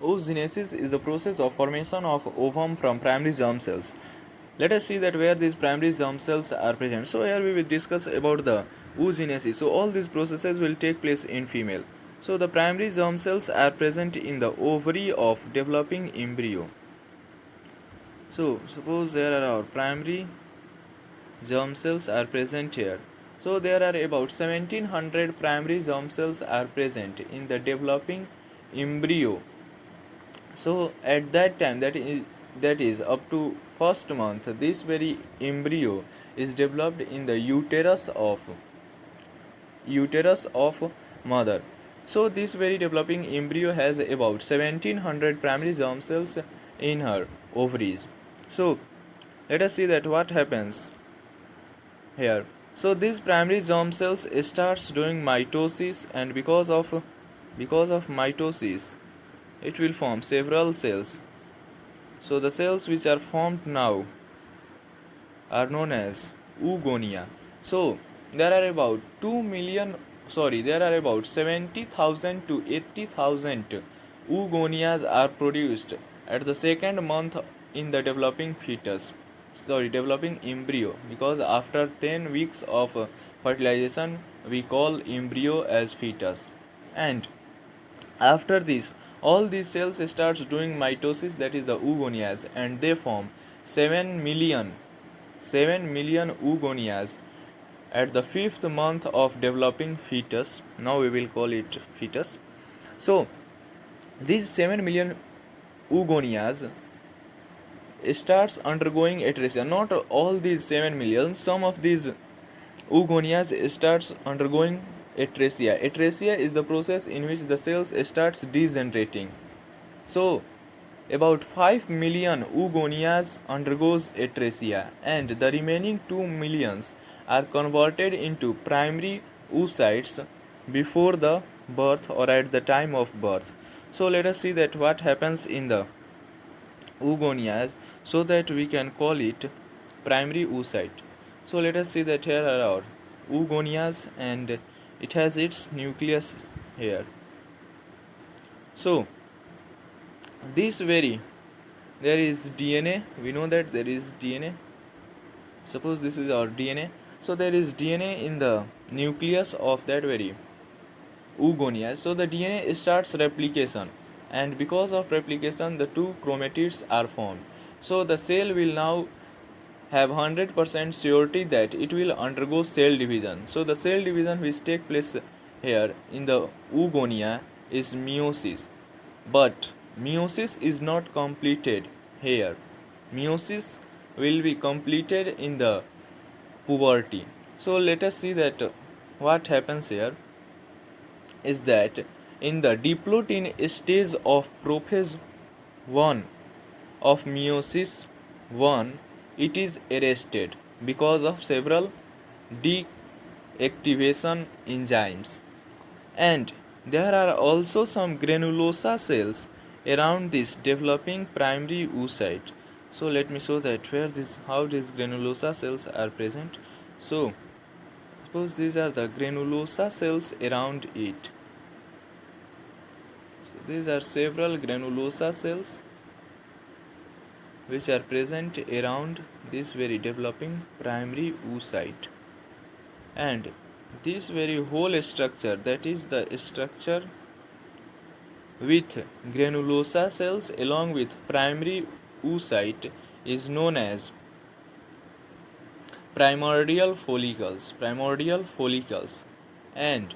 Oogenesis is the process of formation of ovum from primary germ cells. Let us see that where these primary germ cells are present. So here we will discuss about the oogenesis. So all these processes will take place in female. So the primary germ cells are present in the ovary of developing embryo. So suppose there are our primary germ cells are present here. So there are about 1700 primary germ cells are present in the developing embryo. So at that time, that is up to first month, this very embryo is developed in the uterus of mother. So this very developing embryo has about 1700 primary germ cells in her ovaries. So let us see that what happens here. So these primary germ cells starts doing mitosis, and because of mitosis it will form several cells. So the cells which are formed now are known as oogonia. So there are about 70,000 to 80,000 oogonias are produced at the second month in the developing embryo, because after 10 weeks of fertilization we call embryo as fetus. And after this, all these cells starts doing mitosis, that is the oogonias, and they form 7 million oogonias at the fifth month of developing fetus. Now we will call it fetus. So these 7 million oogonias starts undergoing atresia. Not all these 7 million, some of these oogonias starts undergoing atresia. Atresia is the process in which the cells starts degenerating. So about 5 million oogonias undergoes atresia, and the remaining 2 millions are converted into primary oocytes before the birth or at the time of birth. So let us see that what happens in the oogonias, so that we can call it primary oocyte. So let us see that here are our oogonias, and it has its nucleus here. So this very, there is DNA, we know that there is DNA. Suppose this is our DNA. So there is DNA in the nucleus of that very oogonia. So the DNA starts replication, and because of replication the two chromatids are formed. So the cell will now have 100% surety that it will undergo cell division. So the cell division which take place here in the oogonia is meiosis. But meiosis is not completed here. Meiosis will be completed in the puberty. So let us see that what happens here is that in the diplotin stage of prophase 1 of meiosis 1, it is arrested because of several deactivation enzymes. And there are also some granulosa cells around this developing primary oocyte. So let me show that how these granulosa cells are present. So suppose these are the granulosa cells around it. So these are several granulosa cells which are present around this very developing primary oocyte. And this very whole structure, that is the structure with granulosa cells along with primary oocyte, is known as primordial follicles. And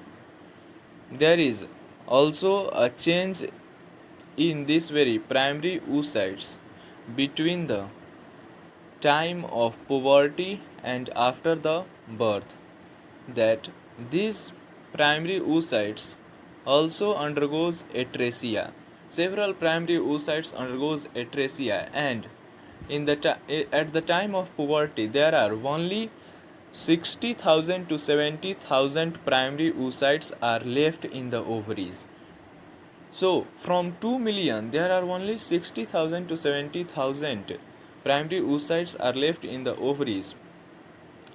there is also a change in this very primary oocytes between the time of puberty and after the birth, that these primary oocytes also undergoes atresia. Several primary oocytes undergoes atresia, and at the time of puberty there are only 60,000 to 70,000 primary oocytes are left in the ovaries. So from 2 million there are only 60,000 to 70,000 primary oocytes are left in the ovaries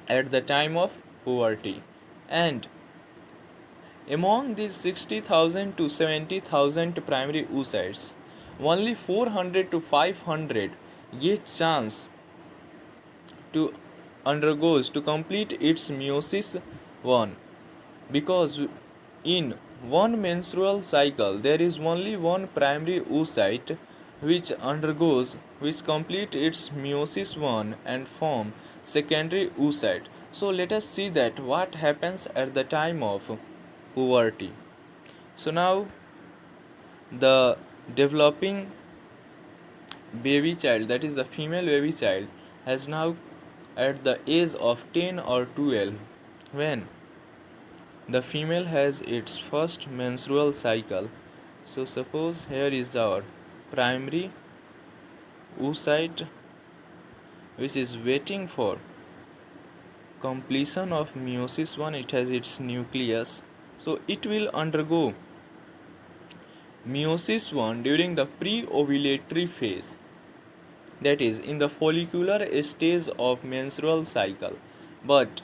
at the time of puberty. And among these 60,000 to 70,000 primary oocytes, only 400 to 500 get chance to undergoes to complete its meiosis 1, because in one menstrual cycle there is only one primary oocyte which complete its meiosis 1 and form secondary oocyte. So let us see that what happens at the time of puberty. So now the developing baby child, that is the female baby child, has now at the age of 10 or 12, when the female has its first menstrual cycle. So suppose here is our primary oocyte which is waiting for completion of meiosis 1. It has its nucleus, so it will undergo meiosis 1 during the pre-ovulatory phase, that is in the follicular stage of menstrual cycle. But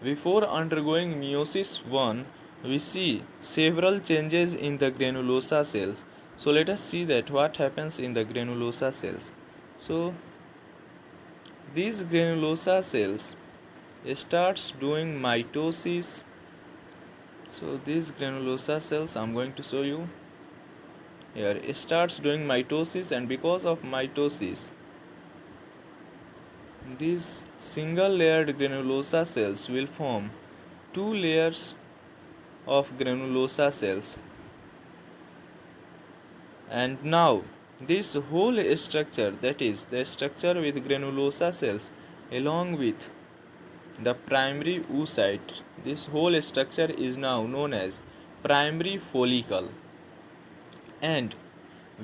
before undergoing meiosis 1, we see several changes in the granulosa cells. So let us see that what happens in the granulosa cells. So these granulosa cells starts doing mitosis. So these granulosa cells I'm going to show you here, it starts doing mitosis, and because of mitosis these single layered granulosa cells will form two layers of granulosa cells, and now this whole structure, that is the structure with granulosa cells along with the primary oocyte, this whole structure is now known as primary follicle. And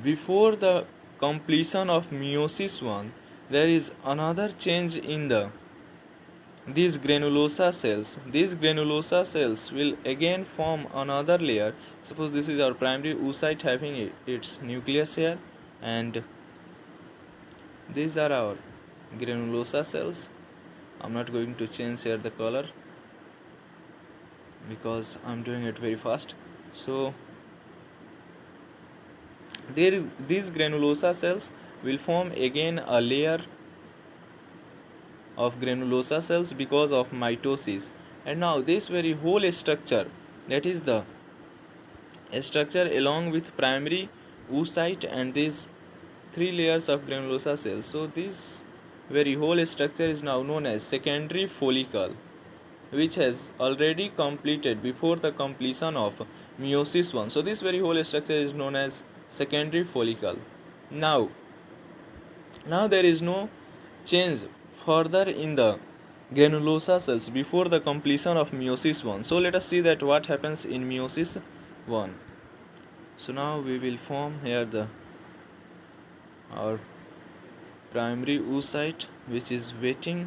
before the completion of meiosis 1, there is another change in these granulosa cells. These granulosa cells will again form another layer. Suppose this is our primary oocyte having its nucleus here, and these are our granulosa cells. I'm not going to change here the color because I'm doing it very fast. So these granulosa cells will form again a layer of granulosa cells because of mitosis, and now this very whole structure, that is the structure along with primary oocyte and these three layers of granulosa cells, so this very whole structure is now known as secondary follicle, which has already completed before the completion of meiosis 1. So this very whole structure is known as secondary follicle. Now there is no change further in the granulosa cells before the completion of meiosis 1. So let us see that what happens in meiosis 1. So now we will form here our primary oocyte which is waiting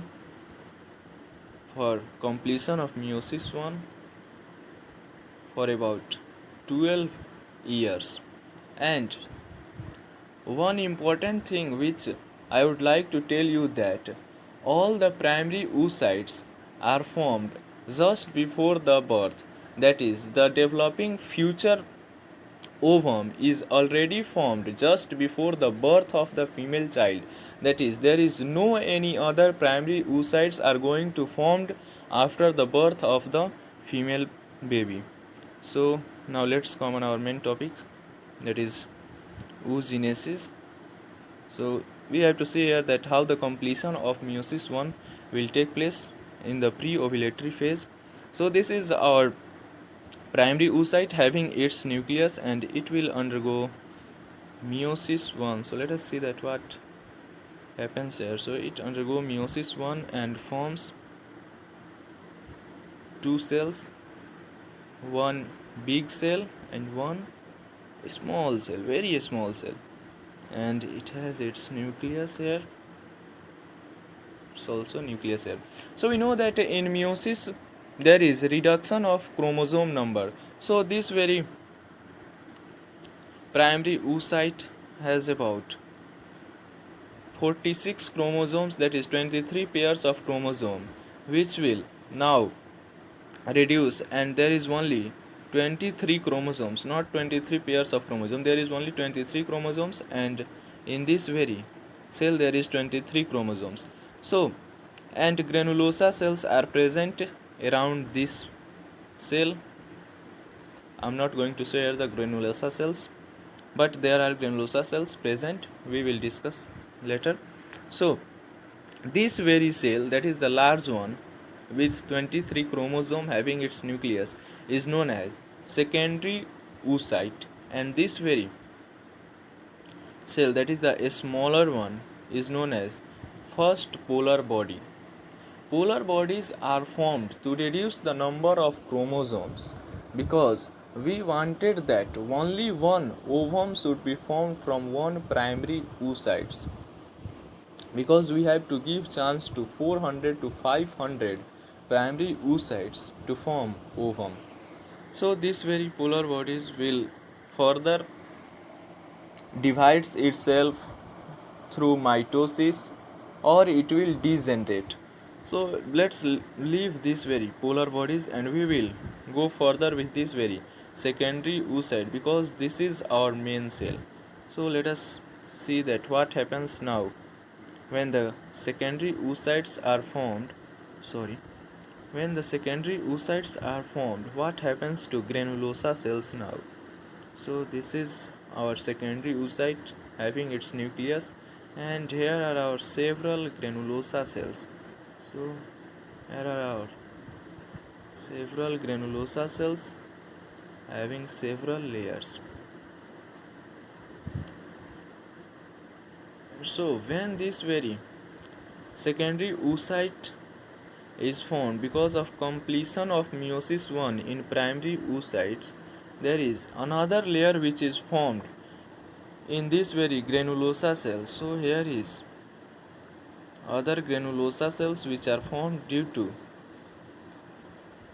for completion of meiosis 1 for about 12 years. And one important thing which I would like to tell you, that all the primary oocytes are formed just before the birth, that is the developing future ovum is already formed just before the birth of the female child, that is there is no any other primary oocytes are going to formed after the birth of the female baby. So now let's come on our main topic, that is oogenesis. So we have to see here that how the completion of meiosis 1 will take place in the pre-ovulatory phase. So this is our primary oocyte having its nucleus and it will undergo meiosis 1. So let us see that what happens here. So it undergo meiosis 1 and forms two cells, one big cell and one small cell, very small cell, and it has its nucleus here. It's also nucleus here. So we know that in meiosis there is reduction of chromosome number. So this very primary oocyte has about 46 chromosomes, that is 23 pairs of chromosome, which will now reduce, and there is only 23 chromosomes, not 23 pairs of chromosomes. There is only 23 chromosomes, and in this very cell there is 23 chromosomes. So, and granulosa cells are present around this cell. I'm not going to share the granulosa cells, but there are granulosa cells present. We will discuss later. So, this very cell, that is the large one with 23 chromosome having its nucleus, is known as secondary oocyte, and this very cell, that is the smaller one, is known as first polar body. Polar bodies are formed to reduce the number of chromosomes because we wanted that only one ovum should be formed from one primary oocytes, because we have to give chance to 400 to 500 primary oocytes to form ovum. So this very polar bodies will further divides itself through mitosis, or it will degenerate. So let's leave this very polar bodies and we will go further with this very secondary oocyte, because this is our main cell. So let us see that what happens now when the secondary oocytes are formed. Sorry, when the secondary oocytes are formed, what happens to granulosa cells now? So this is our secondary oocyte having its nucleus, and here are our several granulosa cells. So here are our several granulosa cells having several layers. So when this very secondary oocyte is formed because of completion of meiosis 1 in primary oocytes, there is another layer which is formed in this very granulosa cell. So here is other granulosa cells which are formed due to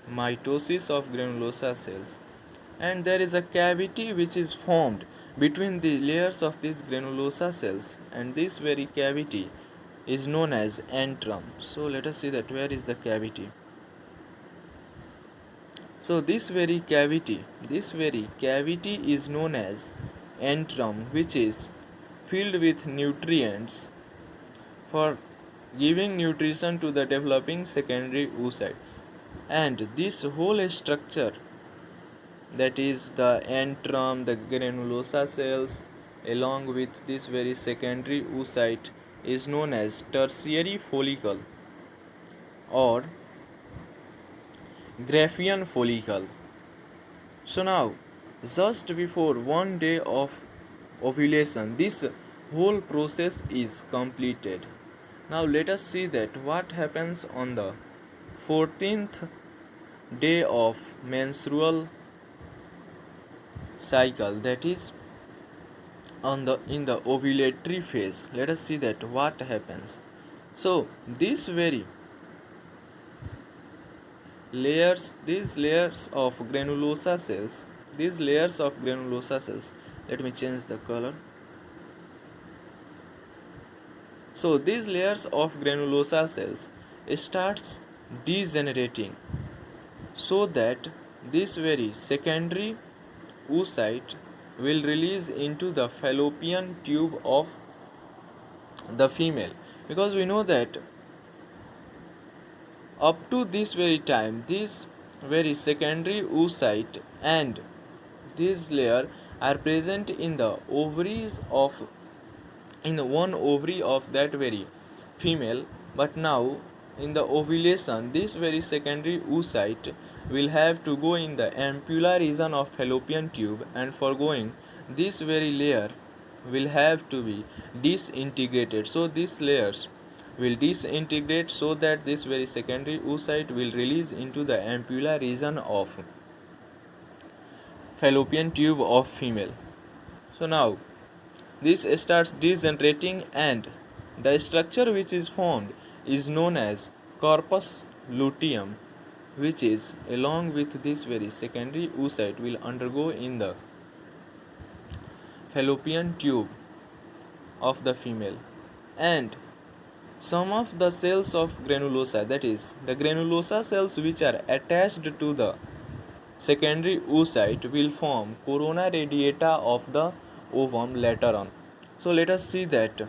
mitosis of granulosa cells, and there is a cavity which is formed between the layers of these granulosa cells, and this very cavity is known as antrum. So let us see that where is the cavity. So this very cavity is known as antrum, which is filled with nutrients for giving nutrition to the developing secondary oocyte. And this whole structure, that is the antrum, the granulosa cells, along with this very secondary oocyte, is known as tertiary follicle or Graafian follicle. So now, just before 1 day of ovulation, this whole process is completed. Now let us see that what happens on the 14th day of menstrual cycle, that is in the ovulatory phase. Let us see that what happens. So these layers of granulosa cells, let me change the color. So these layers of granulosa cells starts degenerating, so that this very secondary oocyte will release into the fallopian tube of the female, because we know that up to this very time this very secondary oocyte and this layer are present in the ovaries of in one ovary of that very female, but now in the ovulation this very secondary oocyte will have to go in the ampulla region of fallopian tube, and for going this very layer will have to be disintegrated. So these layers will disintegrate, so that this very secondary oocyte will release into the ampulla region of fallopian tube of female. So now this starts degenerating, and the structure which is formed is known as corpus luteum, which is along with this very secondary oocyte will undergo in the fallopian tube of the female. And some of the cells of granulosa, that is the granulosa cells which are attached to the secondary oocyte will form corona radiata of the ovum later on. So let us see that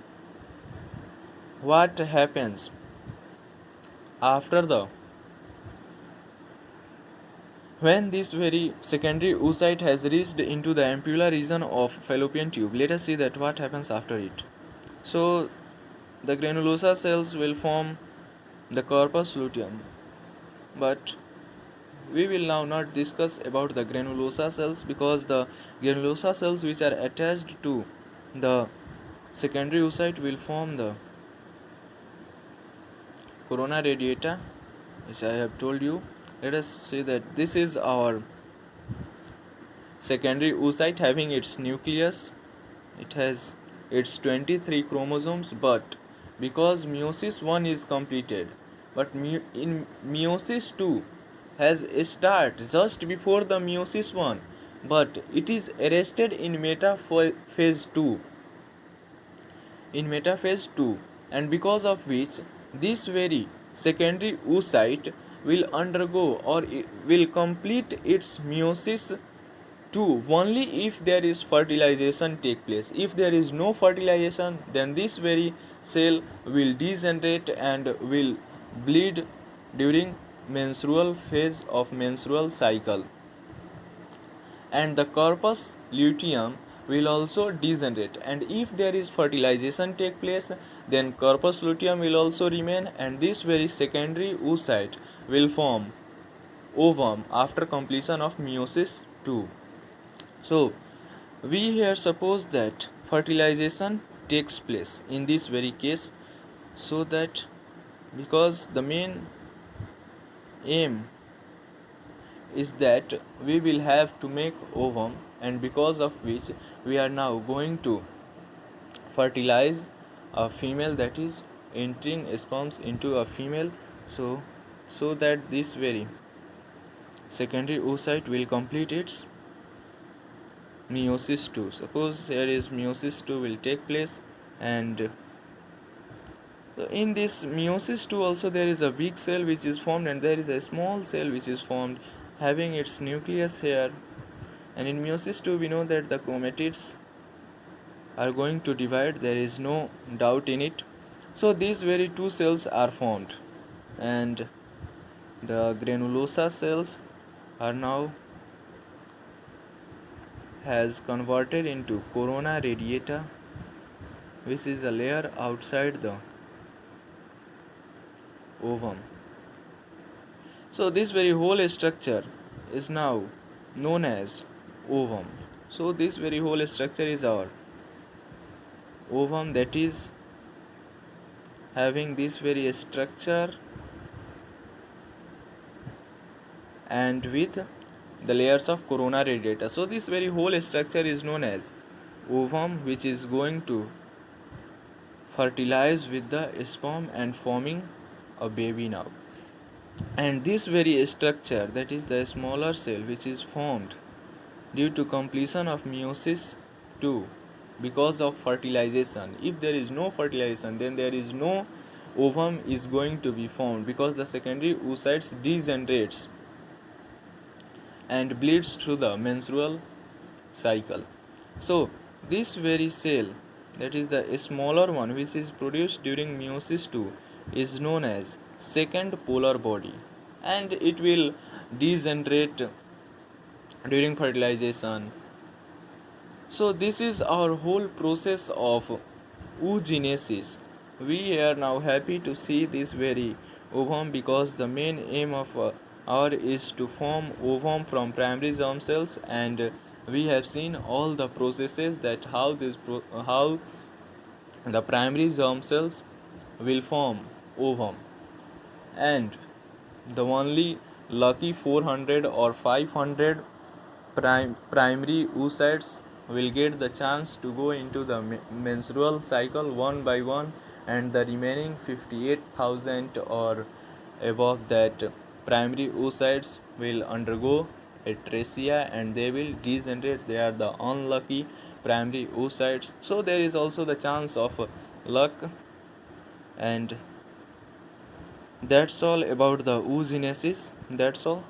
what happens after the when this very secondary oocyte has reached into the ampulla region of fallopian tube. Let us see that what happens after it. So the granulosa cells will form the corpus luteum, but we will now not discuss about the granulosa cells, because the granulosa cells which are attached to the secondary oocyte will form the corona radiata, which I have told you. Let us see that this is our secondary oocyte having its nucleus. It has its 23 chromosomes, but because meiosis 1 is completed, but in meiosis 2 has a start just before the meiosis 1, but it is arrested in metaphase 2, and because of which this very secondary oocyte will undergo or will complete its meiosis 2 only if there is fertilization take place. If there is no fertilization, then this very cell will degenerate and will bleed during menstrual phase of menstrual cycle, and the corpus luteum will also degenerate, and if there is fertilization take place, then corpus luteum will also remain, and this very secondary oocyte will form ovum after completion of meiosis 2. So we here suppose that fertilization takes place in this very case, so that because the main aim is that we will have to make ovum, and because of which we are now going to fertilize a female, that is entering sperms into a female, so that this very secondary oocyte will complete its meiosis 2. Suppose here is meiosis 2 will take place, and in this meiosis 2 also there is a big cell which is formed, and there is a small cell which is formed having its nucleus here. And in meiosis 2 we know that the chromatids are going to divide, there is no doubt in it. So these very two cells are formed, and the granulosa cells are now has converted into corona radiata, which is a layer outside the ovum. So this very whole structure is now known as ovum. So this very whole structure is our ovum, that is having this very structure and with the layers of corona radiata. So this very whole structure is known as ovum, which is going to fertilize with the sperm and forming a baby now. And this very structure, that is the smaller cell which is formed due to completion of meiosis 2 because of fertilization. If there is no fertilization, then there is no ovum is going to be formed, because the secondary oocytes degenerates and bleeds through the menstrual cycle. So this very cell, that is the smaller one which is produced during meiosis 2, is known as second polar body, and it will degenerate during fertilization. So this is our whole process of oogenesis. We are now happy to see this very ovum, because the main aim of our is to form ovum from primary germ cells, and we have seen all the processes that how the primary germ cells will form ovum, and the only lucky 400 or 500 primary oocytes will get the chance to go into the menstrual cycle one by one, and the remaining 58,000 or above that primary oocytes will undergo atresia, and they will degenerate. They are the unlucky primary oocytes. So there is also the chance of luck. And that's all about the oogenesis. That's all.